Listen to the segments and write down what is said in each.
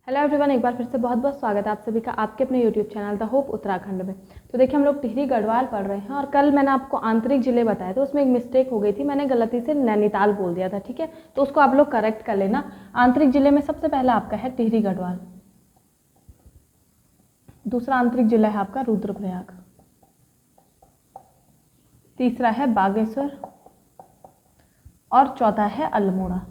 Hello everyone, एक बार फिर से बहुत बहुत स्वागत है आप सभी का आपके अपने YouTube channel the hope Uttarakhand में। तो देखिए, हम लोग टिहरी गढ़वाल पढ़ रहे हैं और कल मैंने आपको आंतरिक जिले बताए थे, उसमें एक मिस्टेक हो गई थी, मैंने गलती से नैनीताल बोल दिया था। ठीक है, तो उसको आप लोग करेक्ट कर लेना। आंतरिक जिले में सबसे पहला आपका है टिहरी गढ़वाल, दूसरा आंतरिक जिला है आपका रुद्रप्रयाग, तीसरा है बागेश्वर और चौथा है अल्मोड़ा।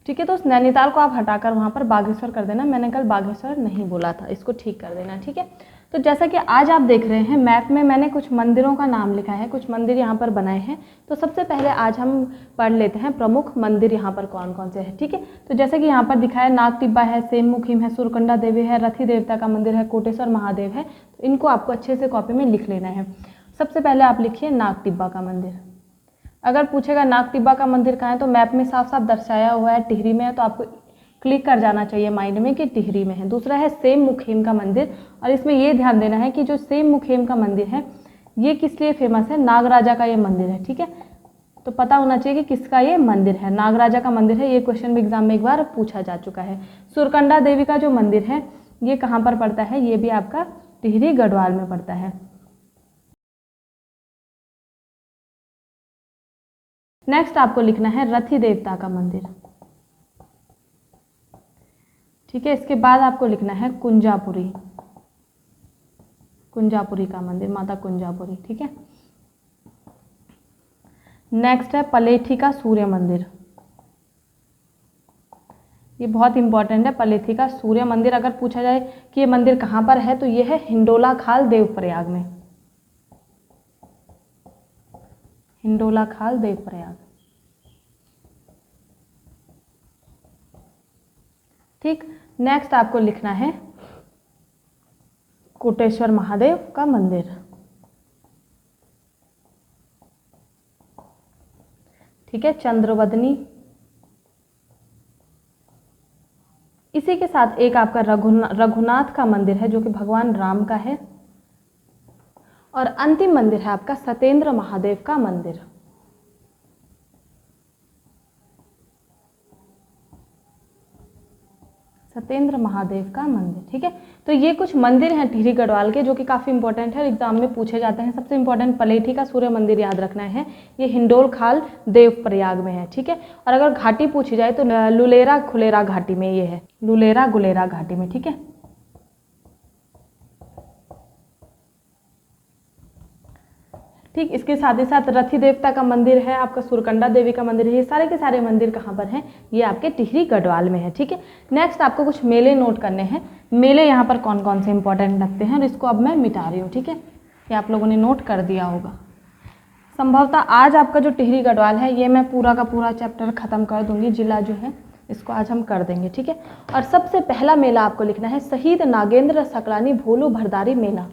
ठीक है, तो उस नैनीताल को आप हटाकर वहाँ पर बागेश्वर कर देना। मैंने कल बागेश्वर नहीं बोला था, इसको ठीक कर देना। ठीक है, तो जैसा कि आज आप देख रहे हैं मैप में मैंने कुछ मंदिरों का नाम लिखा है, कुछ मंदिर यहाँ पर बनाए हैं। तो सबसे पहले आज हम पढ़ लेते हैं प्रमुख मंदिर यहाँ पर कौन कौन से हैं। ठीक है, तो जैसे कि यहाँ पर दिखाया, नाग टिब्बा है, सेम मुखीम है, सुरकंडा देवी है, रथी देवता का मंदिर है, कोटेश्वर महादेव है। तो इनको आपको अच्छे से कॉपी में लिख लेना है। सबसे पहले आप लिखिए नाग टिब्बा का मंदिर। अगर पूछेगा नाग टिब्बा का मंदिर कहाँ है, तो मैप में साफ साफ दर्शाया हुआ है टिहरी में है, तो आपको क्लिक कर जाना चाहिए माइंड में कि टिहरी में है। दूसरा है सेम मुखेम का मंदिर, और इसमें ये ध्यान देना है कि जो सेम मुखेम का मंदिर है ये किस लिए फेमस है, नागराजा का ये मंदिर है। ठीक है, तो पता होना चाहिए कि किसका ये मंदिर है, नागराजा का मंदिर है। ये क्वेश्चन भी एग्जाम में एक बार पूछा जा चुका है। सुरकंडा देवी का जो मंदिर है ये कहाँ पर पड़ता है, ये भी आपका टिहरी गढ़वाल में पड़ता है। नेक्स्ट आपको लिखना है रथी देवता का मंदिर। ठीक है, इसके बाद आपको लिखना है कुंजापुरी, कुंजापुरी का मंदिर, माता कुंजापुरी। ठीक है, नेक्स्ट है पलेठी का सूर्य मंदिर। ये बहुत इंपॉर्टेंट है, पलेठी का सूर्य मंदिर। अगर पूछा जाए कि ये मंदिर कहाँ पर है, तो ये है हिंडोला खाल देवप्रयाग में, हिंडोला खाल देवप्रयाग। ठीक, नेक्स्ट आपको लिखना है कोटेश्वर महादेव का मंदिर। ठीक है, चंद्रवदनी। इसी के साथ एक आपका रघुनाथ का मंदिर है जो कि भगवान राम का है, और अंतिम मंदिर है आपका सतेंद्र महादेव का मंदिर। सतेंद्र महादेव का मंदिर। ठीक है, तो ये कुछ मंदिर हैं टिहरी गढ़वाल के जो कि काफ़ी इंपॉर्टेंट है, एग्जाम में पूछे जाते हैं। सबसे इंपॉर्टेंट पलेठी का सूर्य मंदिर याद रखना है, ये हिंडोल खाल देवप्रयाग में है। ठीक है, और अगर घाटी पूछी जाए तो लुलेरा खुलेरा घाटी में ये है, लुलेरा गुलेरा घाटी में। ठीक है, ठीक, इसके साथ ही साथ रथी देवता का मंदिर है, आपका सुरकंडा देवी का मंदिर है। ये सारे के सारे मंदिर कहाँ पर हैं, ये आपके टिहरी गढ़वाल में है। ठीक है, नेक्स्ट आपको कुछ मेले नोट करने हैं। मेले यहाँ पर कौन कौन से इंपॉर्टेंट लगते हैं, और इसको अब मैं मिटा रही हूँ। ठीक है, ये आप लोगों ने नोट कर दिया होगा संभवतः। आज आपका जो टिहरी गढ़वाल है ये मैं पूरा का पूरा चैप्टर खत्म कर दूंगी, जिला जो है इसको आज हम कर देंगे। ठीक है, और सबसे पहला मेला आपको लिखना है शहीद नागेंद्र सकलानी भोलू भरदारी मेला।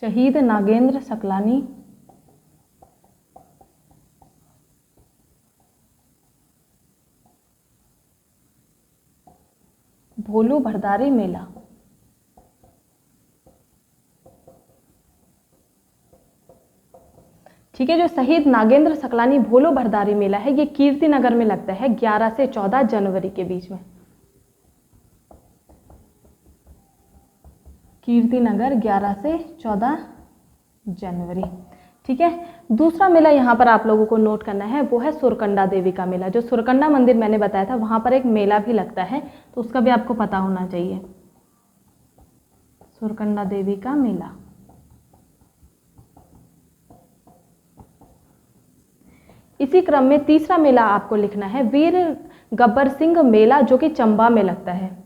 शहीद नागेंद्र सकलानी भोलू भरदारी मेला। ठीक है, जो शहीद नागेंद्र सकलानी भोलू भरदारी मेला है ये कीर्ति नगर में लगता है 11 से 14 जनवरी के बीच में। कीर्ति नगर 11 से 14 जनवरी। ठीक है, दूसरा मेला यहाँ पर आप लोगों को नोट करना है, वो है सुरकंडा देवी का मेला। जो सुरकंडा मंदिर मैंने बताया था वहाँ पर एक मेला भी लगता है, तो उसका भी आपको पता होना चाहिए, सुरकंडा देवी का मेला। इसी क्रम में तीसरा मेला आपको लिखना है वीर गब्बर सिंह मेला, जो कि चंबा में लगता है,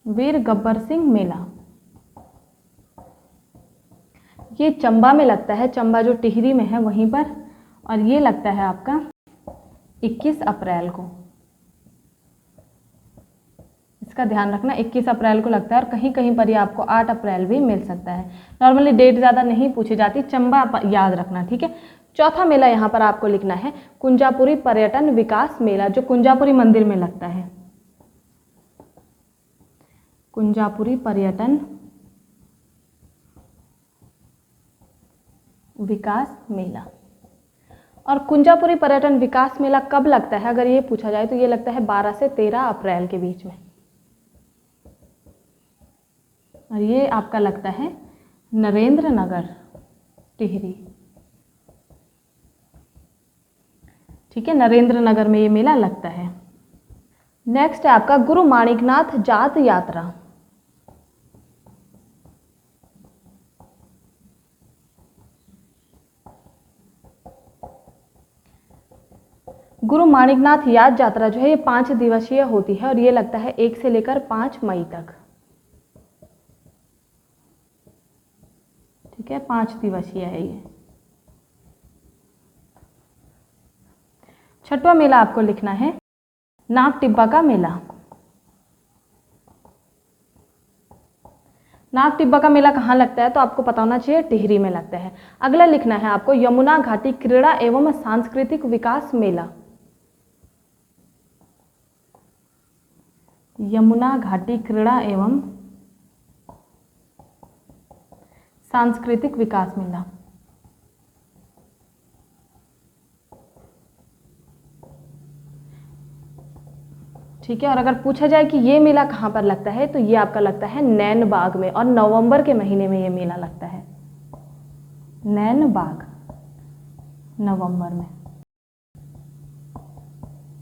वीर गब्बर सिंह मेला। ये चंबा में लगता है, चंबा जो टिहरी में है वहीं पर, और ये लगता है आपका 21 अप्रैल को। इसका ध्यान रखना, 21 अप्रैल को लगता है, और कहीं कहीं पर ये आपको 8 अप्रैल भी मिल सकता है। नॉर्मली डेट ज़्यादा नहीं पूछी जाती, चंबा याद रखना। ठीक है, चौथा मेला यहाँ पर आपको लिखना है कुंजापुरी पर्यटन विकास मेला, जो कुंजापुरी मंदिर में लगता है, कुंजापुरी पर्यटन विकास मेला। और कुंजापुरी पर्यटन विकास मेला कब लगता है, अगर ये पूछा जाए तो ये लगता है 12 से 13 अप्रैल के बीच में, और ये आपका लगता है नरेंद्र नगर टिहरी। ठीक है, नरेंद्र नगर में ये मेला लगता है। नेक्स्ट है आपका गुरु माणिकनाथ जात यात्रा। गुरु माणिकनाथ याद यात्रा जो है ये 5 दिवसीय होती है और ये लगता है 1 से लेकर 5 मई तक। ठीक है, 5 दिवसीय है ये। छठवां मेला आपको लिखना है नाग टिब्बा का मेला। नाग टिब्बा का मेला कहाँ लगता है, तो आपको पता होना चाहिए टिहरी में लगता है। अगला लिखना है आपको यमुना घाटी क्रीड़ा एवं सांस्कृतिक विकास मेला। यमुना घाटी क्रीड़ा एवं सांस्कृतिक विकास मेला। ठीक है, और अगर पूछा जाए कि ये मेला कहाँ पर लगता है तो ये आपका लगता है नैन बाग में, और नवंबर के महीने में ये मेला लगता है, नैन बाग, नवंबर में।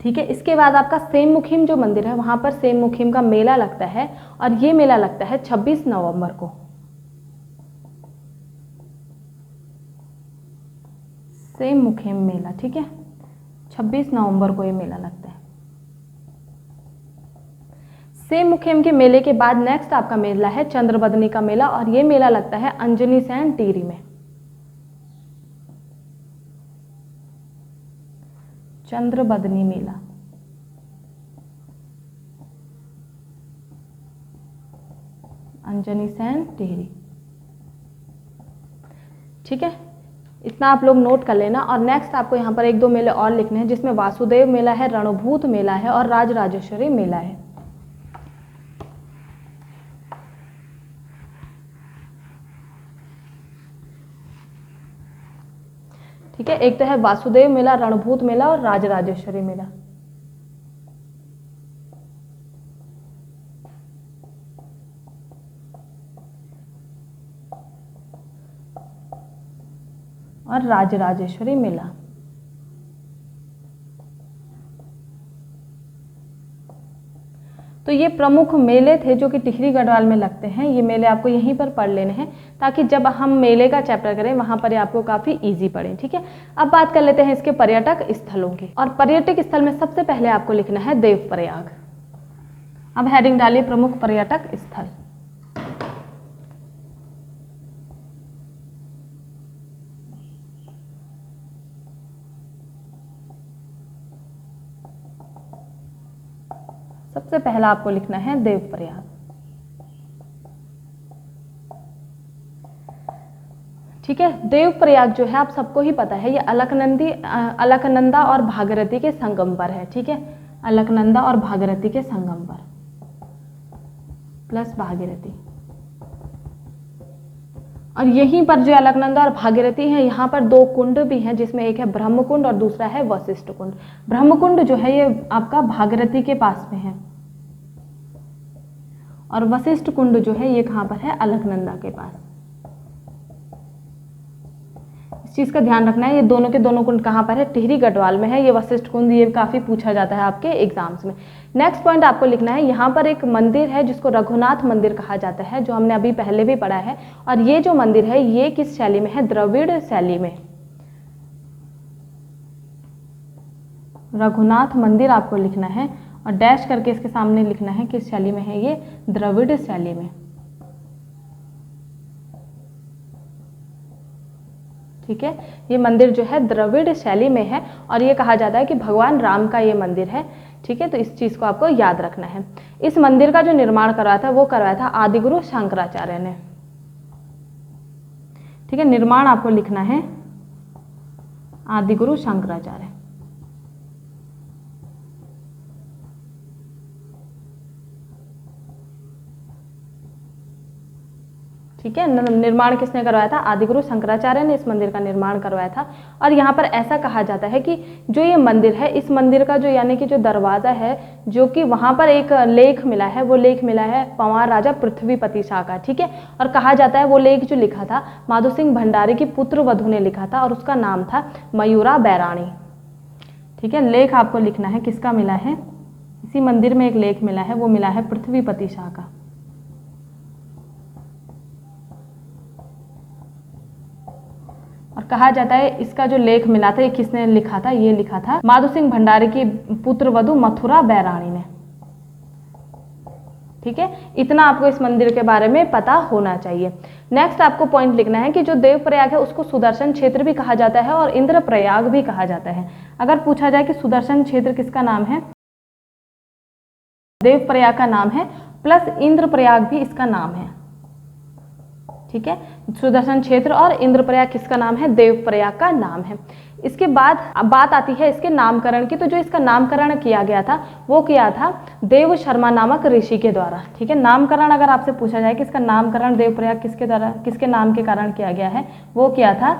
ठीक है, इसके बाद आपका सेम मुखीम जो मंदिर है वहां पर सेम मुखीम का मेला लगता है, और ये मेला लगता है 26 नवंबर को। सेम मुखीम मेला, ठीक है, 26 नवंबर को ये मेला लगता है। सेम मुखीम के मेले के बाद नेक्स्ट आपका मेला है चंद्रबदनी का मेला, और ये मेला लगता है अंजनी सैन टिहरी में। चंद्रबदनी मेला, अंजनी सैन टिहरी। ठीक है, इतना आप लोग नोट कर लेना। और नेक्स्ट आपको यहाँ पर 1-2 मेले और लिखने हैं, जिसमें वासुदेव मेला है, रणभूत मेला है और राजराजेश्वरी मेला है। ठीक है, एक तो है वासुदेव मेला, रणभूत मेला और राजराजेश्वरी मेला। और राजराजेश्वरी मेला। तो ये प्रमुख मेले थे जो कि टिहरी गढ़वाल में लगते हैं। ये मेले आपको यहीं पर पढ़ लेने हैं ताकि जब हम मेले का चैप्टर करें वहां पर ये आपको काफी इजी पड़े। ठीक है, अब बात कर लेते हैं इसके पर्यटक स्थलों की। और पर्यटक स्थल में सबसे पहले आपको लिखना है देवप्रयाग। अब हेडिंग डालिए प्रमुख पर्यटक स्थल। सबसे पहला आपको लिखना है देवप्रयाग। ठीक है, देवप्रयाग जो है आप सबको ही पता है, ये अलकनंदा और भागीरथी के संगम पर है। ठीक है, अलकनंदा और भागीरथी के संगम पर, प्लस भागीरथी। और यहीं पर जो अलकनंदा और भागीरथी है, यहाँ पर 2 कुंड भी हैं, जिसमें एक है ब्रह्मकुंड और दूसरा है वशिष्ठ कुंड। ब्रह्मकुंड जो है ये आपका भागीरथी के पास में है, और वशिष्ठ कुंड जो है ये कहाँ पर है, अलकनंदा के पास। इस चीज का ध्यान रखना है, ये दोनों के दोनों कुंड कहाँ पर है, टिहरी गढ़वाल में है। ये वशिष्ठ कुंड ये काफी पूछा जाता है आपके एग्जाम्स में। नेक्स्ट पॉइंट आपको लिखना है, यहाँ पर एक मंदिर है जिसको रघुनाथ मंदिर कहा जाता है, जो हमने अभी पहले भी पढ़ा है। और ये जो मंदिर है ये किस शैली में है, द्रविड़ शैली में। रघुनाथ मंदिर आपको लिखना है, और डैश करके इसके सामने लिखना है किस शैली में है, ये द्रविड़ शैली में। ठीक है, ये मंदिर जो है द्रविड़ शैली में है, और ये कहा जाता है कि भगवान राम का ये मंदिर है। ठीक है, तो इस चीज को आपको याद रखना है। इस मंदिर का जो निर्माण करवाया था वो करवाया था आदिगुरु शंकराचार्य ने। ठीक है, निर्माण आपको लिखना है आदिगुरु शंकराचार्य। ठीक है। निर्माण किसने करवाया था? आदिगुरु शंकराचार्य ने इस मंदिर का निर्माण करवाया था। और यहाँ पर ऐसा कहा जाता है कि जो ये मंदिर है, इस मंदिर का जो यानी कि जो दरवाज़ा है, जो कि वहाँ पर एक लेख मिला है, वो लेख मिला है पंवार राजा पृथ्वीपति शाह का, ठीक है। और कहा जाता है वो लेख जो लिखा था माधो सिंह भंडारी की पुत्र वधू ने लिखा था और उसका नाम था मयूरा बैराणी, ठीक है। लेख आपको लिखना है किसका मिला है, इसी मंदिर में एक लेख मिला है, वो मिला है पृथ्वीपति शाह का। और कहा जाता है इसका जो लेख मिला था ये किसने लिखा था? ये लिखा था माधो सिंह भंडारी की पुत्र वधू मथुरा बैराणी ने, ठीक है। इतना आपको इस मंदिर के बारे में पता होना चाहिए। नेक्स्ट आपको पॉइंट लिखना है कि जो देवप्रयाग है उसको सुदर्शन क्षेत्र भी कहा जाता है और इंद्रप्रयाग भी कहा जाता है। अगर पूछा जाए कि सुदर्शन क्षेत्र किसका नाम है, देवप्रयाग का नाम है, प्लस इंद्रप्रयाग भी इसका नाम है, ठीक है। सुदर्शन क्षेत्र और इंद्रप्रयाग किसका नाम है? देवप्रयाग का नाम है। इसके बाद अब बात आती है इसके नामकरण की। तो जो इसका नामकरण किया गया था वो किया था देव शर्मा नामक ऋषि के द्वारा, ठीक है। नामकरण अगर आपसे पूछा जाए कि इसका नामकरण देवप्रयाग किसके द्वारा, किसके नाम के कारण किया गया है, वो किया था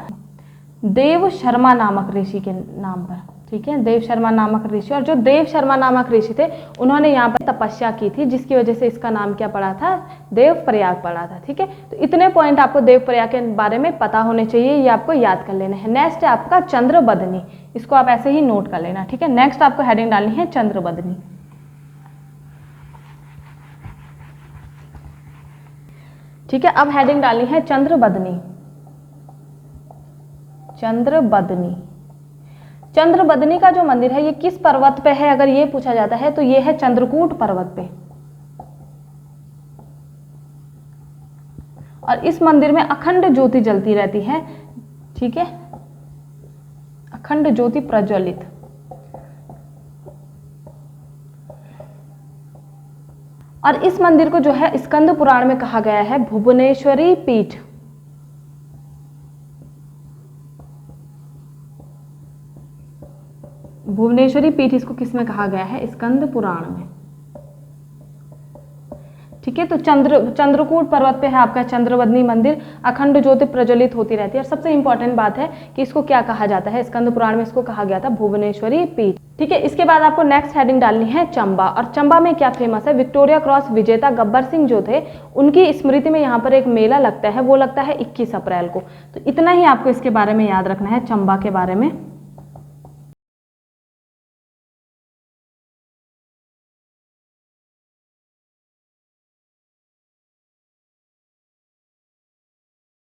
देव शर्मा नामक ऋषि के नाम पर, ठीक है। देव शर्मा नामक ऋषि, और जो देव शर्मा नामक ऋषि थे उन्होंने यहाँ पर तपस्या की थी जिसकी वजह से इसका नाम क्या पड़ा था? देवप्रयाग पड़ा था, ठीक है। तो इतने पॉइंट आपको देवप्रयाग के बारे में पता होने चाहिए, ये आपको याद कर लेना है। नेक्स्ट है आपका चंद्रबदनी, इसको आप ऐसे ही नोट कर लेना, ठीक है। नेक्स्ट आपको हेडिंग डालनी है चंद्रबदनी, ठीक है। अब हेडिंग डालनी है चंद्रबदनी। चंद्रबदनी, चंद्रबदनी का जो मंदिर है ये किस पर्वत पे है? अगर ये पूछा जाता है तो ये है चंद्रकूट पर्वत पे। और इस मंदिर में अखंड ज्योति जलती रहती है, ठीक है, अखंड ज्योति प्रज्वलित। और इस मंदिर को जो है स्कंद पुराण में कहा गया है भुवनेश्वरी पीठ। भुवनेश्वरी पीठ इसको किसमें कहा गया है? स्कंद पुराण में, ठीक है। तो चंद्रकूट पर्वत पे है आपका चंद्रबदनी मंदिर, अखंड ज्योति प्रज्वलित होती रहती है। और सबसे इंपॉर्टेंट बात है कि इसको क्या कहा जाता है? स्कंद पुराण में इसको कहा गया था भुवनेश्वरी पीठ, ठीक है। इसके बाद आपको नेक्स्ट हेडिंग डालनी है चंबा। और चंबा में क्या फेमस है? विक्टोरिया क्रॉस विजेता गब्बर सिंह जो थे उनकी स्मृति में यहाँ पर एक मेला लगता है, वो लगता है 21 अप्रैल को। तो इतना ही आपको इसके बारे में याद रखना है, चंबा के बारे में।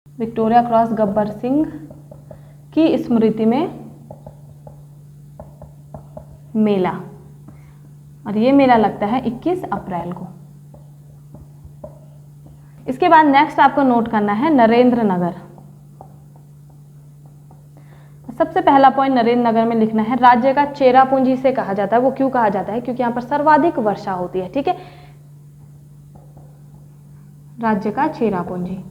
विक्टोरिया क्रॉस गब्बर सिंह की स्मृति में मेला, और ये मेला लगता है 21 अप्रैल को। इसके बाद नेक्स्ट आपको नोट करना है नरेंद्र नगर। सबसे पहला पॉइंट नरेंद्र नगर में लिखना है राज्य का चेरापूंजी से कहा जाता है। वो क्यों कहा जाता है? क्योंकि यहाँ पर सर्वाधिक वर्षा होती है, ठीक है। राज्य का चेरापूंजी।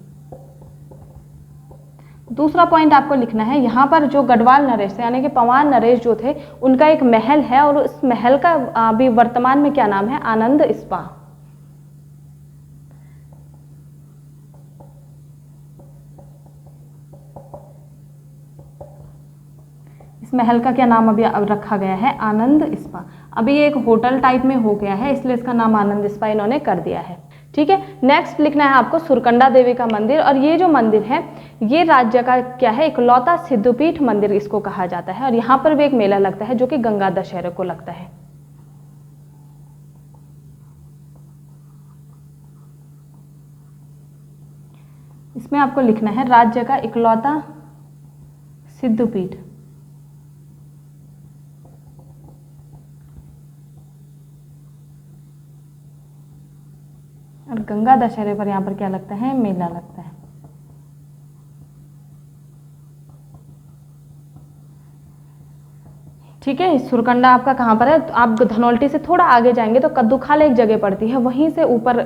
दूसरा पॉइंट आपको लिखना है यहाँ पर जो गढ़वाल नरेश थे यानी कि पंवार नरेश जो थे उनका एक महल है, और उस महल का अभी वर्तमान में क्या नाम है? आनंद स्पा। इस महल का क्या नाम अभी अब रखा गया है? आनंद स्पा। अभी ये एक होटल टाइप में हो गया है इसलिए इसका नाम आनंद स्पा इन्होंने कर दिया है, ठीक है। नेक्स्ट लिखना है आपको सुरकंडा देवी का मंदिर। और ये जो मंदिर है ये राज्य का क्या है? इकलौता सिद्धपीठ मंदिर इसको कहा जाता है। और यहाँ पर भी एक मेला लगता है जो कि गंगा दशहरे को लगता है। इसमें आपको लिखना है राज्य का इकलौता सिद्धपीठ। और गंगा दशहरे पर यहाँ पर क्या लगता है? मेला लगता है। ठीक है। सुरकंडा आपका कहाँ पर है? तो आप धनौल्टी से थोड़ा आगे जाएंगे तो कद्दूखाल एक जगह पड़ती है, वहीं से ऊपर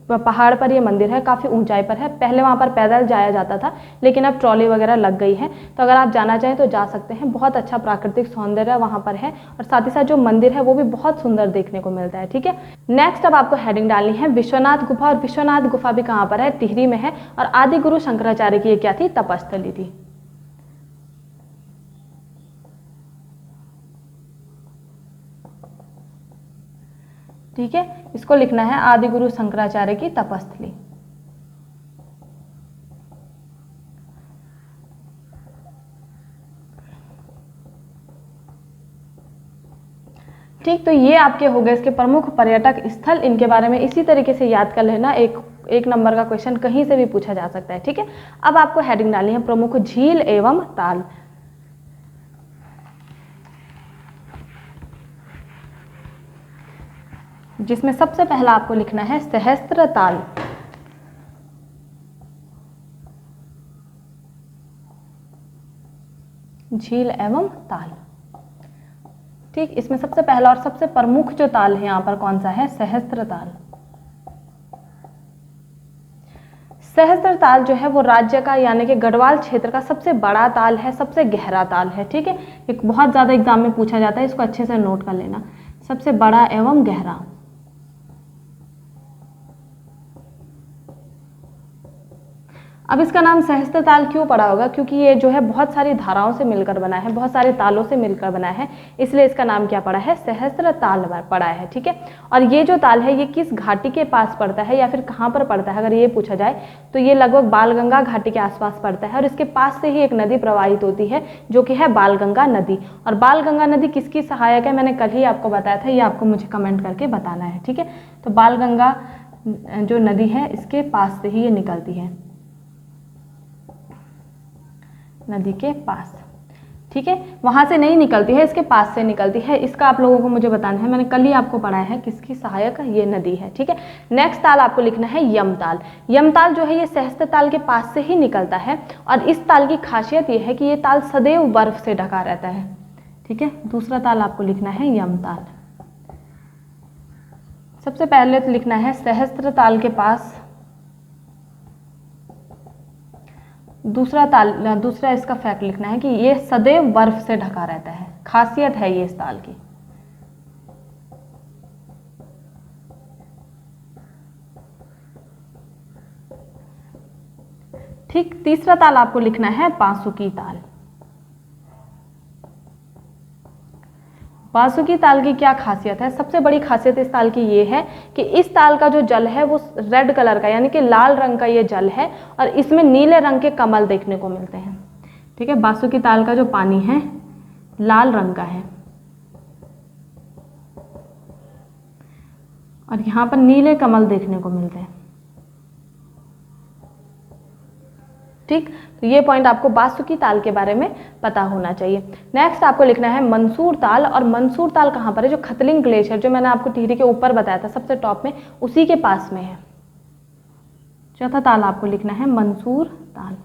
पहाड़ पर ये मंदिर है, काफ़ी ऊंचाई पर है। पहले वहाँ पर पैदल जाया जाता था, लेकिन अब ट्रॉली वगैरह लग गई है। तो अगर आप जाना चाहें तो जा सकते हैं। बहुत अच्छा प्राकृतिक सौंदर्य वहाँ पर है, और साथ ही साथ जो मंदिर है वो भी बहुत सुंदर देखने को मिलता है। ठीक है, नेक्स्ट अब आपको हेडिंग डालनी है विश्वनाथ गुफा। और विश्वनाथ गुफा भी कहाँ पर है? टिहरी में है। और आदि गुरु शंकराचार्य की ये क्या थी? तपस्थली थी। ठीक है, इसको लिखना है आदि गुरु शंकराचार्य की तपस्थली। ठीक, तो ये आपके हो गए इसके प्रमुख पर्यटक स्थल। इनके बारे में इसी तरीके से याद कर लेना, एक नंबर का क्वेश्चन कहीं से भी पूछा जा सकता है। ठीक है, अब आपको हेडिंग डालनी है प्रमुख झील एवं ताल। जिसमें सबसे पहला आपको लिखना है सहस्त्र ताल। झील एवं ताल। ठीक, इसमें सबसे पहला और सबसे प्रमुख जो ताल है यहाँ पर कौन सा है? सहस्त्र ताल। सहस्त्र ताल जो है वो राज्य का यानी कि गढ़वाल क्षेत्र का सबसे बड़ा ताल है, सबसे गहरा ताल है। ठीक है, एक बहुत ज़्यादा एग्जाम में पूछा जाता है, इसको अच्छे से नोट कर लेना। सबसे बड़ा एवं गहरा। अब इसका नाम सहस्त्र ताल क्यों पड़ा होगा? क्योंकि ये जो है बहुत सारी धाराओं से मिलकर बना है, बहुत सारे तालों से मिलकर बना है, इसलिए इसका नाम क्या पड़ा है? सहस्त्र ताल पड़ा है। ठीक है, और ये जो ताल है ये किस घाटी के पास पड़ता है या फिर कहाँ पर पड़ता है? अगर ये पूछा जाए तो ये लगभग बालगंगा घाटी के आसपास पड़ता है, और इसके पास से ही एक नदी प्रवाहित होती है जो कि है बालगंगा नदी। और बालगंगा नदी किसकी सहायक है? मैंने कल ही आपको बताया था, ये आपको मुझे कमेंट करके बताना है। ठीक है, तो बालगंगा जो नदी है इसके पास से ही ये निकलती है, नदी के पास। ठीक है, वहां से नहीं निकलती है, इसके पास से निकलती है। इसका आप लोगों को मुझे बताना है, मैंने कल ही आपको पढ़ाया है किसकी सहायक ये नदी है। ठीक है, नेक्स्ट ताल आपको लिखना है यमताल। यमताल जो है ये सहस्त्र ताल के पास से ही निकलता है, और इस ताल की खासियत ये है कि ये ताल सदैव बर्फ से ढका रहता है। ठीक है, दूसरा ताल आपको लिखना है यमताल। सबसे पहले तो लिखना है सहस्त्र ताल के पास, दूसरा इसका फैक्ट लिखना है कि ये सदैव बर्फ से ढका रहता है। खासियत है ये इस ताल की। ठीक, तीसरा ताल आपको लिखना है बासुकी ताल। बासुकी ताल की क्या खासियत है? सबसे बड़ी खासियत इस ताल की ये है कि इस ताल का जो जल है वो रेड कलर का यानी कि लाल रंग का ये जल है, और इसमें नीले रंग के कमल देखने को मिलते हैं। ठीक है, बासुकी ताल का जो पानी है लाल रंग का है, और यहाँ पर नीले कमल देखने को मिलते हैं। ठीक, तो ये पॉइंट आपको बासुकी ताल के बारे में पता होना चाहिए। नेक्स्ट आपको लिखना है मंसूर ताल। और मंसूर ताल कहाँ पर है? जो खतलिंग ग्लेशियर जो मैंने आपको टिहरी के ऊपर बताया था सबसे टॉप में, उसी के पास में है। चौथा ताल आपको लिखना है मंसूर ताल।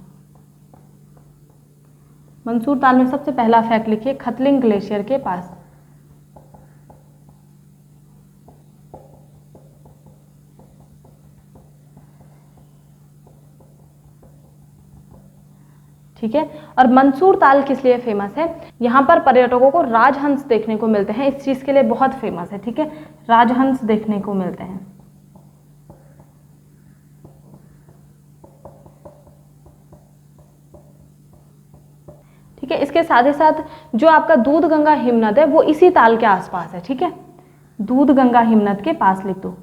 मंसूर ताल में सबसे पहला फैक्ट लिखिए, खतलिंग ग्लेशियर के पास। ठीक है, और मंसूर ताल किस लिए फेमस है? यहाँ पर पर्यटकों को राजहंस देखने को मिलते हैं, इस चीज के लिए बहुत फेमस है। ठीक है, राजहंस देखने को मिलते हैं। ठीक है, इसके साथ ही साथ जो आपका दूध गंगा हिमनद है वो इसी ताल के आसपास है। ठीक है, दूध गंगा हिमनद के पास लिख दो।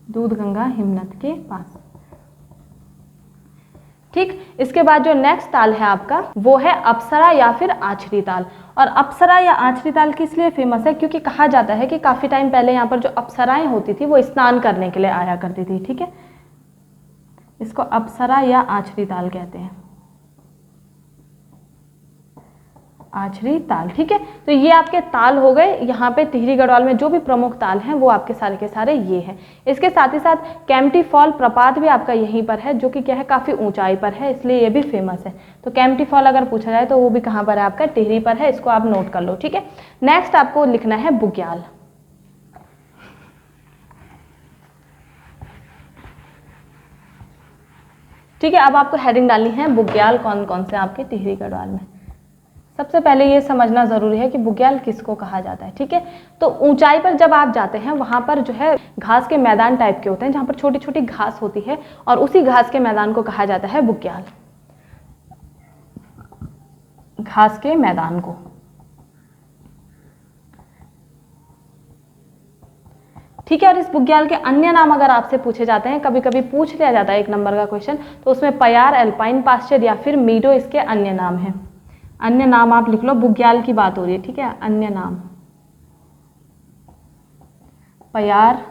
दूध गंगा हिमनद के पास। ठीक, इसके बाद जो नेक्स्ट ताल है आपका वो है अप्सरा या फिर आछरी ताल। और अप्सरा या आछरी ताल किस लिए फेमस है? क्योंकि कहा जाता है कि काफी टाइम पहले यहाँ पर जो अप्सराएं होती थी वो स्नान करने के लिए आया करती थी। ठीक है, इसको अप्सरा या आछरी ताल कहते हैं। आछरी ताल। ठीक है, तो ये आपके ताल हो गए। यहाँ पे टिहरी गढ़वाल में जो भी प्रमुख ताल हैं वो आपके सारे के सारे ये हैं। इसके साथ ही साथ केम्प्टी फॉल प्रपात भी आपका यहीं पर है, जो कि क्या है, काफ़ी ऊंचाई पर है, इसलिए ये भी फेमस है। तो केम्प्टी फॉल अगर पूछा जाए तो वो भी कहाँ पर है, आपका टिहरी पर है, इसको आप नोट कर लो। ठीक है, नेक्स्ट आपको लिखना है बुग्याल। ठीक है, अब आपको हेडिंग डालनी है बुग्याल कौन कौन से आपके टिहरी गढ़वाल में। सबसे पहले ये समझना ज़रूरी है कि बुग्याल किसको कहा जाता है। ठीक है, तो ऊंचाई पर जब आप जाते हैं वहाँ पर जो है घास के मैदान टाइप के होते हैं, जहाँ पर छोटी छोटी घास होती है, और उसी घास के मैदान को कहा जाता है बुग्याल, घास के मैदान को। ठीक है, और इस बुग्याल के अन्य नाम अगर आपसे पूछे जाते हैं, कभी कभी पूछ लिया जाता है 1 नंबर का क्वेश्चन, तो उसमें पयार, एल्पाइन पास्चर या फिर मीडो इसके अन्य नाम हैं। अन्य नाम आप लिख लो, बुग्याल की बात हो रही है। ठीक है, अन्य नाम पयार,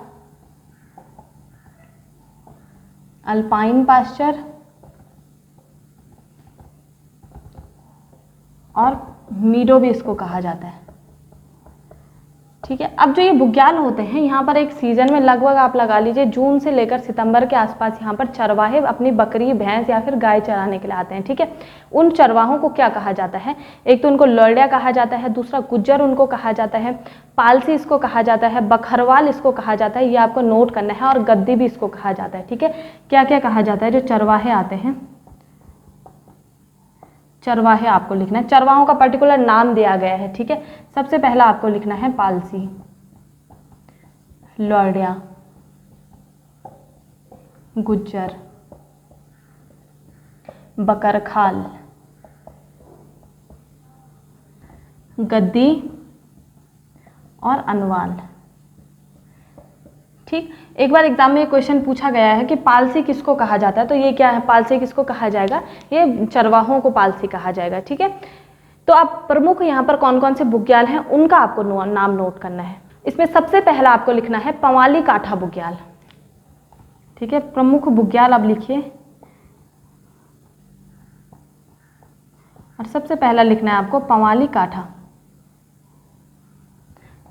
अल्पाइन पास्चर और मीडो भी इसको कहा जाता है। ठीक है, अब जो ये बुग्याल होते हैं, यहाँ पर एक सीजन में लगभग आप लगा लीजिए जून से लेकर सितंबर के आसपास यहाँ पर चरवाहे अपनी बकरी, भैंस या फिर गाय चराने के लिए आते हैं। ठीक है, उन चरवाहों को क्या कहा जाता है, एक तो उनको लौड़िया कहा जाता है, दूसरा गुज्जर उनको कहा जाता है, पालसी इसको कहा जाता है, बखरवाल इसको कहा जाता है, ये आपको नोट करना है, और गद्दी भी इसको कहा जाता है। ठीक है, क्या क्या कहा जाता है, जो चरवाहे आते हैं, चरवाहे आपको लिखना है। चरवाहों का पर्टिकुलर नाम दिया गया है। ठीक है, सबसे पहला आपको लिखना है पालसी, लौड़िया, गुज्जर, बकरखाल, गद्दी और अनवाल। ठीक, एक बार एग्जाम में ये क्वेश्चन पूछा गया है कि पालसी किसको कहा जाता है, तो ये क्या है, पालसी किसको कहा जाएगा, ये चरवाहों को पालसी कहा जाएगा। ठीक है, तो आप प्रमुख यहाँ पर कौन कौन से बुग्याल हैं उनका आपको नाम नोट करना है। इसमें सबसे पहला आपको लिखना है पंवाली काठा बुग्याल। ठीक है, प्रमुख बुग्याल आप लिखिए, और सबसे पहला लिखना है आपको पंवाली काठा।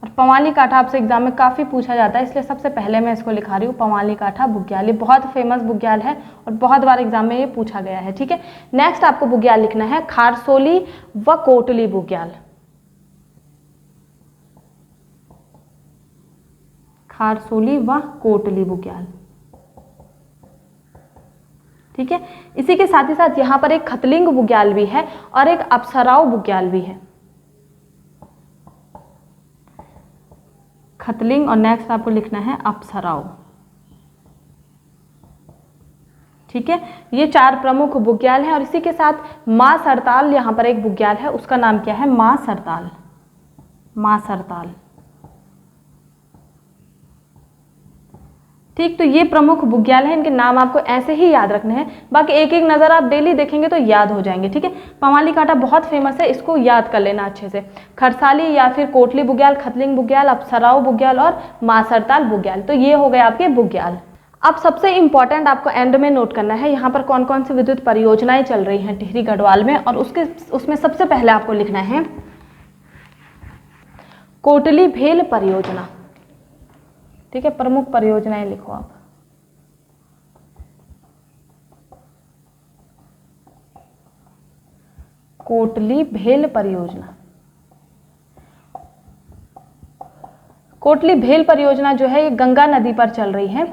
और पंवाली काठा आपसे एग्जाम में काफ़ी पूछा जाता है, इसलिए सबसे पहले मैं इसको लिखा रही हूँ पंवाली काठा बुग्याल। ये बहुत फेमस बुग्याल है और बहुत बार एग्जाम में ये पूछा गया है। ठीक है, नेक्स्ट आपको बुग्याल लिखना है खारसोली व कोटली बुग्याल। खारसोली व कोटली बुग्याल। ठीक है, इसी के साथ ही साथ यहाँ पर एक खतलिंग बुग्याल भी है और एक अप्सराव बुग्याल भी है। खतलिंग और नेक्स्ट आपको लिखना है अप्सराव। ठीक है, ये 4 प्रमुख बुग्याल हैं, और इसी के साथ मां सरताल यहाँ पर एक बुग्याल है, उसका नाम क्या है, मां सरताल। मां सरताल। ठीक, तो ये प्रमुख बुग्याल हैं, इनके नाम आपको ऐसे ही याद रखने हैं, बाकी एक एक नज़र आप डेली देखेंगे तो याद हो जाएंगे। ठीक है, पंवाली काठा बहुत फेमस है, इसको याद कर लेना अच्छे से। खरसाली या फिर कोटली बुग्याल, खतलिंग बुग्याल, अप्सराव बुग्याल और मासरताल बुग्याल, तो ये हो गए आपके बुग्याल। अब सबसे इंपॉर्टेंट आपको एंड में नोट करना है, यहाँ पर कौन कौन सी विद्युत परियोजनाएं चल रही हैं टिहरी गढ़वाल में, और उसमें सबसे पहले आपको लिखना है कोटली भेल परियोजना। ठीक है, प्रमुख परियोजनाएं लिखो आप। कोटली भेल परियोजना। कोटली भेल परियोजना जो है ये गंगा नदी पर चल रही है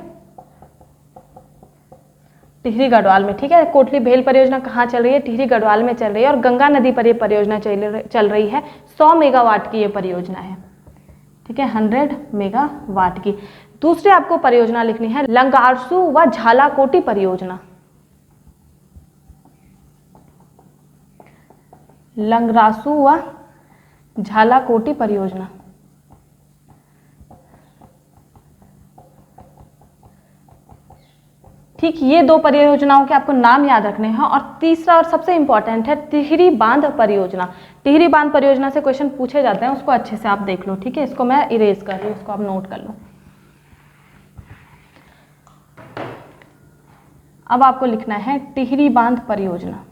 टिहरी गढ़वाल में। ठीक है, कोटली भेल परियोजना कहाँ चल रही है, टिहरी गढ़वाल में चल रही है, और गंगा नदी पर ये परियोजना चल रही है। 100 मेगावाट की ये परियोजना है। ठीक है, 100 मेगावाट की। दूसरी आपको परियोजना लिखनी है लंगारसू व झालाकोटी परियोजना। लंगरासू व झालाकोटी परियोजना। ठीक, ये 2 परियोजनाओं के आपको नाम याद रखने हैं। और तीसरा और सबसे इंपॉर्टेंट है टिहरी बांध परियोजना। टिहरी बांध परियोजना से क्वेश्चन पूछे जाते हैं, उसको अच्छे से आप देख लो। ठीक है, इसको मैं इरेज कर रही हूँ, इसको आप नोट कर लो। अब आपको लिखना है टिहरी बांध परियोजना।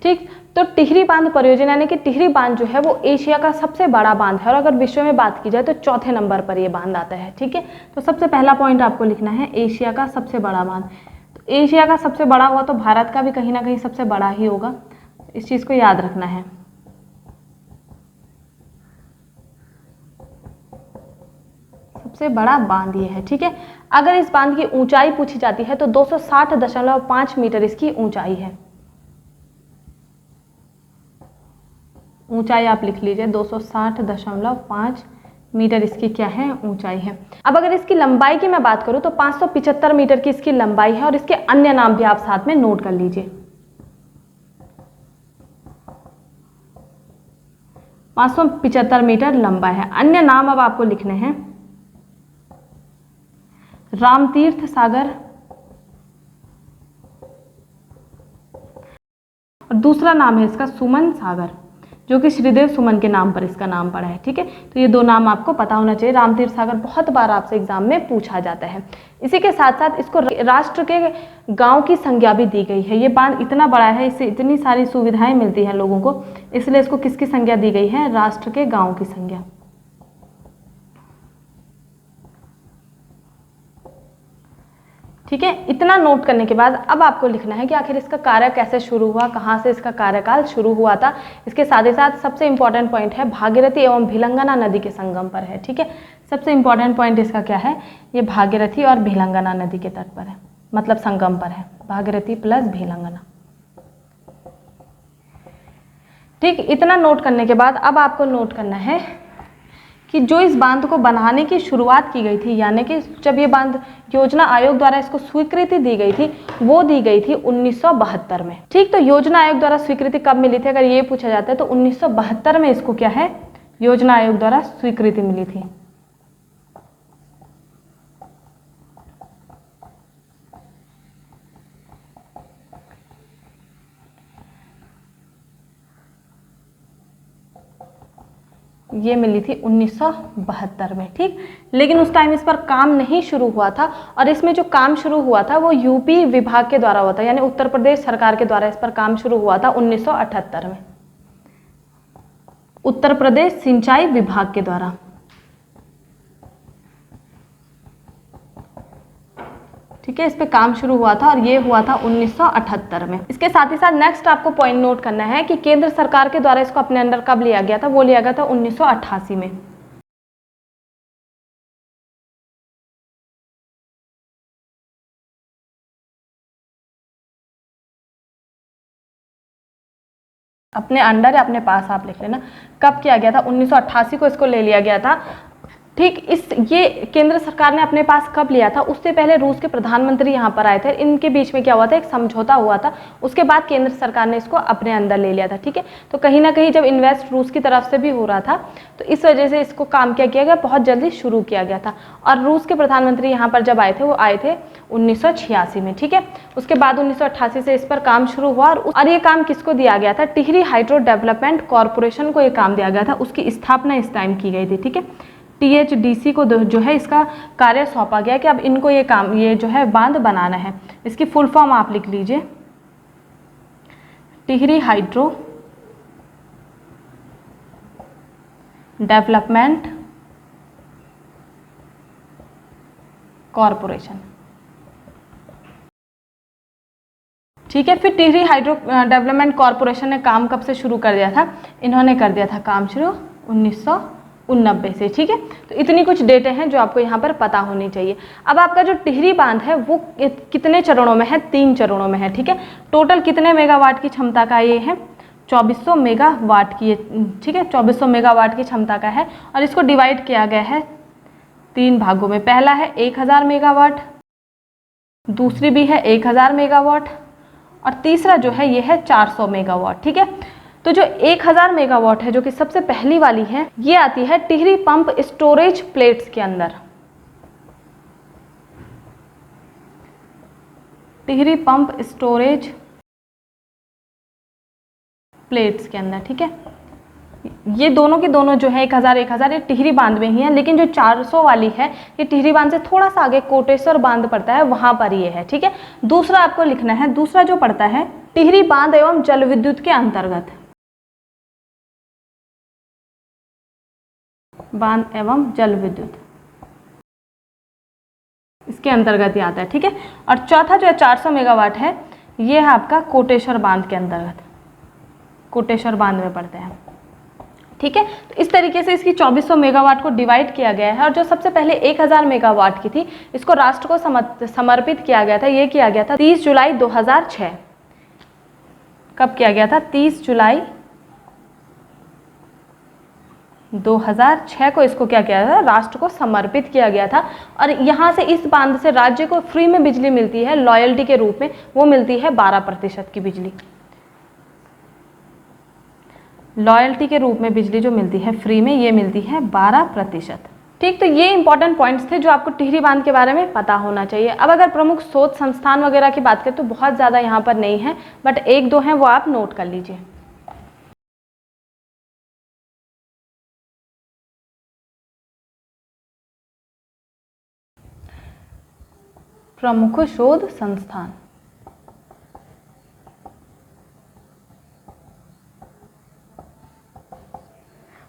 ठीक। तो टिहरी बांध परियोजना यानी कि टिहरी बांध जो है वो एशिया का सबसे बड़ा बांध है और अगर विश्व में बात की जाए तो चौथे नंबर पर ये बांध आता है। ठीक है, तो सबसे पहला पॉइंट आपको लिखना है एशिया का सबसे बड़ा बांध। तो एशिया का सबसे बड़ा हुआ तो भारत का भी कहीं ना कहीं सबसे बड़ा ही होगा, इस चीज़ को याद रखना है। सबसे बड़ा बांध ये है। ठीक है, अगर इस बांध की ऊंचाई पूछी जाती है तो 260.5 मीटर इसकी ऊंचाई है। ऊंचाई आप लिख लीजिए 260.5 मीटर इसकी क्या है, ऊंचाई है। अब अगर इसकी लंबाई की मैं बात करूं तो 575 मीटर की इसकी लंबाई है और इसके अन्य नाम भी आप साथ में नोट कर लीजिए। 575 मीटर लंबा है। अन्य नाम अब आपको लिखने हैं रामतीर्थ सागर और दूसरा नाम है इसका सुमन सागर, जो कि श्रीदेव सुमन के नाम पर इसका नाम पड़ा है। ठीक है, तो ये दो नाम आपको पता होना चाहिए। रामतीर्थ सागर बहुत बार आपसे एग्जाम में पूछा जाता है। इसी के साथ साथ इसको राष्ट्र के गांव की संज्ञा भी दी गई है। ये बांध इतना बड़ा है, इससे इतनी सारी सुविधाएं मिलती हैं लोगों को, इसलिए इसको किसकी संज्ञा दी गई है, राष्ट्र के गाँव की संज्ञा। ठीक है, इतना नोट करने के बाद अब आपको लिखना है कि आखिर इसका कार्य कैसे शुरू हुआ, कहाँ से इसका कार्यकाल शुरू हुआ था। इसके साथ ही साथ सबसे इंपॉर्टेंट पॉइंट है भागीरथी एवं भिलंगना नदी के संगम पर है। ठीक है, सबसे इंपॉर्टेंट पॉइंट इसका क्या है, ये भागीरथी और भिलंगना नदी के तट पर है, मतलब संगम पर है, भागीरथी प्लस भिलंगना। ठीक, इतना नोट करने के बाद अब आपको नोट करना है कि जो इस बांध को बनाने की शुरुआत की गई थी, यानी कि जब ये बांध योजना आयोग द्वारा इसको स्वीकृति दी गई थी, वो दी गई थी 1972 में। ठीक, तो योजना आयोग द्वारा स्वीकृति कब मिली थी, अगर ये पूछा जाता है तो 1972 में इसको क्या है, योजना आयोग द्वारा स्वीकृति मिली थी। ये मिली थी 1972 में। ठीक, लेकिन उस टाइम इस पर काम नहीं शुरू हुआ था और इसमें जो काम शुरू हुआ था वो यूपी विभाग के द्वारा हुआ था, यानी उत्तर प्रदेश सरकार के द्वारा इस पर काम शुरू हुआ था 1978 में, उत्तर प्रदेश सिंचाई विभाग के द्वारा। ठीक है, इस पे काम शुरू हुआ था और ये हुआ था 1978 में। इसके साथ ही साथ नेक्स्ट आपको पॉइंट नोट करना है कि केंद्र सरकार के द्वारा इसको अपने अंडर कब लिया गया था, वो लिया गया था 1988 में। अपने अंडर या अपने पास आप लिख लेना, कब किया गया था, 1988 को इसको ले लिया गया था। ठीक, ये केंद्र सरकार ने अपने पास कब लिया था, उससे पहले रूस के प्रधानमंत्री यहाँ पर आए थे, इनके बीच में क्या हुआ था, एक समझौता हुआ था, उसके बाद केंद्र सरकार ने इसको अपने अंदर ले लिया था। ठीक है, तो कहीं ना कहीं जब इन्वेस्ट रूस की तरफ से भी हो रहा था तो इस वजह से इसको काम क्या किया गया, बहुत जल्दी शुरू किया गया था। और रूस के प्रधानमंत्री यहाँ पर जब आए थे वो आए थे 1986 में। ठीक है, उसके बाद 1988 से इस पर काम शुरू हुआ और ये काम किसको दिया गया था, टिहरी हाइड्रो डेवलपमेंट कॉरपोरेशन को ये काम दिया गया था, उसकी स्थापना इस टाइम की गई थी। ठीक है, THDC को जो है इसका कार्य सौंपा गया कि अब इनको ये काम, ये जो है बांध बनाना है। इसकी फुल फॉर्म आप लिख लीजिए, टिहरी हाइड्रो डेवलपमेंट कॉरपोरेशन। ठीक है, फिर टिहरी हाइड्रो डेवलपमेंट कॉरपोरेशन ने काम कब से शुरू कर दिया था, इन्होंने कर दिया था काम शुरू 1990 से। ठीक है, तो इतनी कुछ डेटे हैं जो आपको यहाँ पर पता होनी चाहिए। अब आपका जो टिहरी बांध है वो कितने चरणों में है, 3 चरणों में है। ठीक है, टोटल कितने मेगावाट की क्षमता का ये है, 2400 मेगावाट की। ठीक है, 2400 मेगावाट की क्षमता का है और इसको डिवाइड किया गया है 3 भागों में। पहला है 1000 मेगावाट, दूसरी भी है 1000 मेगावाट और तीसरा जो है ये है 400 मेगावाट। ठीक है, तो जो 1000 मेगावाट है जो कि सबसे पहली वाली है, ये आती है टिहरी पंप स्टोरेज प्लेट्स के अंदर, टिहरी पंप स्टोरेज प्लेट्स के अंदर। ठीक है, ये दोनों की दोनों जो है 1000 ये टिहरी बांध में ही है, लेकिन जो 400 वाली है ये टिहरी बांध से थोड़ा सा आगे कोटेश्वर बांध पड़ता है, वहां पर ये है। ठीक है, दूसरा आपको लिखना है, दूसरा जो पड़ता है टिहरी बांध एवं जल विद्युत के अंतर्गत, बांध एवं जल विद्युत इसके अंतर्गत ही आता है, ठीक है। और चौथा जो है 400 मेगावाट है, ये है आपका कोटेश्वर बांध के अंतर्गत, कोटेश्वर बांध में पड़ते हैं, ठीक है। तो इस तरीके से इसकी 2400 मेगावाट को डिवाइड किया गया है। और जो सबसे पहले 1000 मेगावाट की थी, इसको राष्ट्र को समर्पित किया गया था। ये किया गया था 30 जुलाई 2006। कब किया गया था? 30 जुलाई 2006 को इसको क्या किया था? राष्ट्र को समर्पित किया गया था। और यहाँ से इस बांध से राज्य को फ्री में बिजली मिलती है, लॉयल्टी के रूप में। वो मिलती है 12% की बिजली, लॉयल्टी के रूप में बिजली जो मिलती है फ्री में, ये मिलती है 12%, ठीक। तो ये इंपॉर्टेंट पॉइंट्स थे जो आपको टिहरी बांध के बारे में पता होना चाहिए। अब अगर प्रमुख शोध संस्थान वगैरह की बात करें तो बहुत ज़्यादा यहाँ पर नहीं है, बट 1-2 हैं, वो आप नोट कर लीजिए। प्रमुख शोध संस्थान,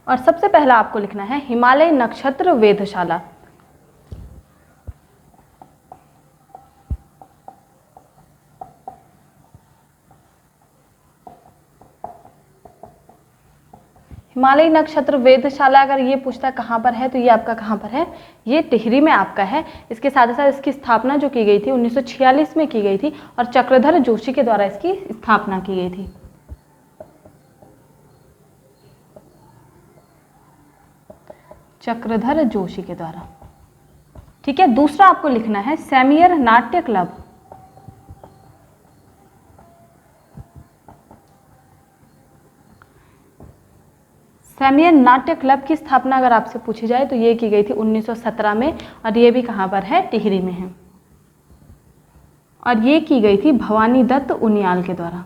और सबसे पहला आपको लिखना है हिमालय नक्षत्र वेधशाला। हिमालय नक्षत्र वेधशाला अगर ये पूछता है कहाँ पर है, तो ये आपका कहाँ पर है? ये टिहरी में आपका है। इसके साथ ही साथ इसकी स्थापना जो की गई थी 1946 में की गई थी, और चक्रधर जोशी के द्वारा इसकी स्थापना की गई थी। चक्रधर जोशी के द्वारा, ठीक है। दूसरा आपको लिखना है सैमियर नाट्य क्लब। सैमियर नाट्य क्लब की स्थापना अगर आपसे पूछी जाए तो ये की गई थी 1917 में, और ये भी कहाँ पर है? टिहरी में है। और ये की गई थी भवानी दत्त उनियाल के द्वारा,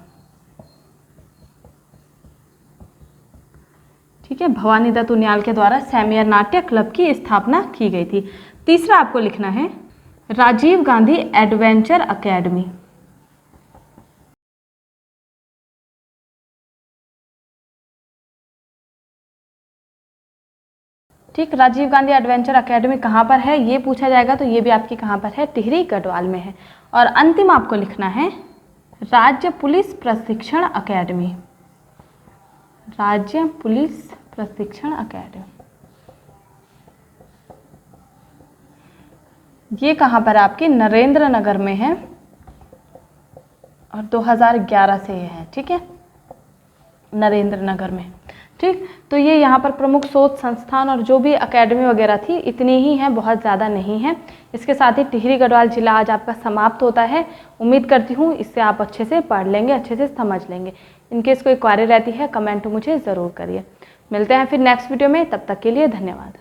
ठीक है। भवानी दत्त उनियाल के द्वारा सैमियर नाट्य क्लब की स्थापना की गई थी। तीसरा आपको लिखना है राजीव गांधी एडवेंचर अकेडमी। ठीक, राजीव गांधी एडवेंचर अकेडमी कहाँ पर है ये पूछा जाएगा, तो ये भी आपकी कहाँ पर है? टिहरी गढ़वाल में है। और अंतिम आपको लिखना है राज्य पुलिस प्रशिक्षण अकेडमी, राज्य पुलिस प्रशिक्षण अकेडमी। ये कहाँ पर आपके? नरेंद्र नगर में है, और 2011 से ये है, ठीक है, नरेंद्र नगर में, ठीक। तो ये यहाँ पर प्रमुख शोध संस्थान और जो भी अकेडमी वगैरह थी इतनी ही हैं, बहुत ज़्यादा नहीं है। इसके साथ ही टिहरी गढ़वाल जिला आज आपका समाप्त होता है। उम्मीद करती हूँ इससे आप अच्छे से पढ़ लेंगे, अच्छे से समझ लेंगे। इनकेस कोई क्वेरी रहती है कमेंट मुझे ज़रूर करिए। मिलते हैं फिर नेक्स्ट वीडियो में, तब तक के लिए धन्यवाद।